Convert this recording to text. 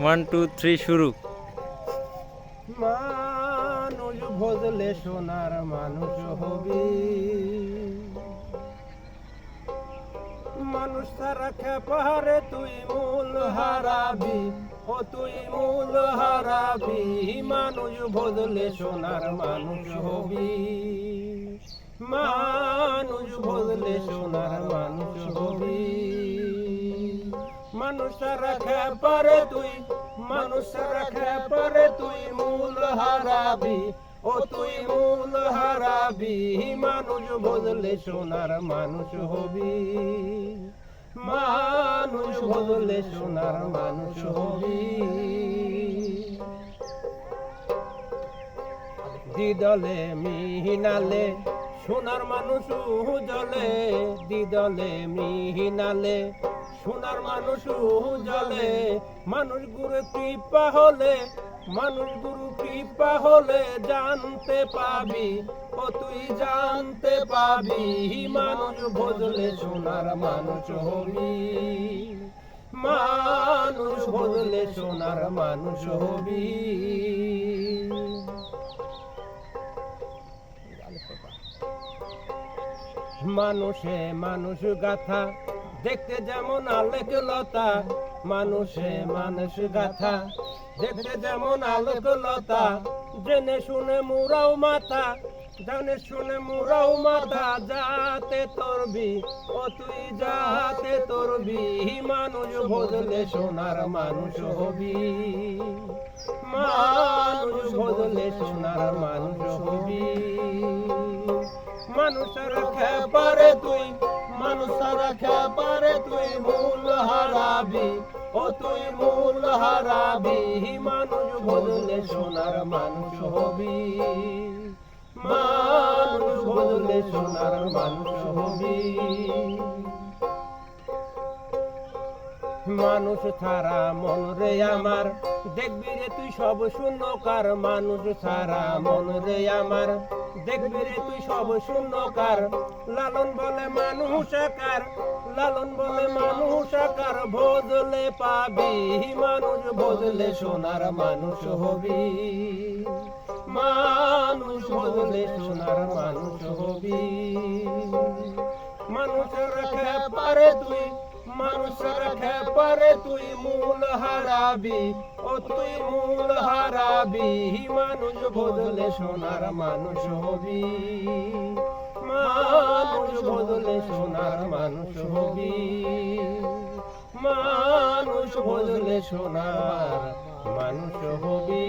1 2 3 শুরু। মানুষ ভজলে সোনার মানুষ হবি, মানুষ তারা খেপারে তুই মূল হারাবি, ও তুই মূল হারাবি। মানুষ ভজলে সোনার মানুষ হবি, মানুষ ভজলে সোনার মানুষ হবি। মানুষ তারা খেপারে তুই, মানুষ তারা খেপারে তুই মূল হারাবি, ও তুই মূল হারাবি। মানুষ বদলে সোনার মানুষ হবি, মানুষ বদলে সোনার মানুষ হবি। দিদলে মিহিনালে সোনার মানুষ জলে, দিদলে মিহিনালে সোনার মানুষ জলে। মানুষ গুরু কৃপা হলে, মানুষ গুরু কৃপা হলে জানতে পাবি, ও তুই জানতে পাবি। মানুষ ভজলে সোনার মানুষ হবি, মানুষ ভজলে সোনার মানুষ হবি। মানুষে মানুষ গাথা দেখতে যেমন আলোক লতা, মানুষে মানুষ গাথা দেখতে যেমন আলোক লতা। জেনে শুনে মুরাও মাথা, জানে শুনে মুরাও মাথা। যাতে তোরবি, ও তুই যাতে তোরবি। মানুষ ভজলে সোনার মানুষ হবি, মানুষ ভজলে সোনার মানুষ হবি। মানুষের খেপারে তুই, মানুষের খেপারে তুই মূল হারাবি, ও তুই মূল হারাবি। মানুষ বদলে সোনার মানুষ হবি, মানুষ বদলে সোনার মানুষ হবি। মানুষ ছাড়া মন রে আমার, দেখবি রে তুই সব শূন্যকার। মানুষ ছাড়া মন রে আমার, দেখবি রে তুই সব শূন্যকার। লালন বলে মানুষ আকার, লালন বলে মানুষ আকার। বদলে পাবি, মানুষ বদলে সোনার মানুষ হবি, মানুষ বদলে সোনার মানুষ হবি। মানুষের খেপারে তুই, মানুষের খেপারে তুই মূল হারাবি, ও তুই মূল হারাবি। মানুষ বদলে সোনার মানুষ হবি, মানুষ বদলে সোনার মানুষ হবি। মানুষ বদলে সোনার মানুষ হবি।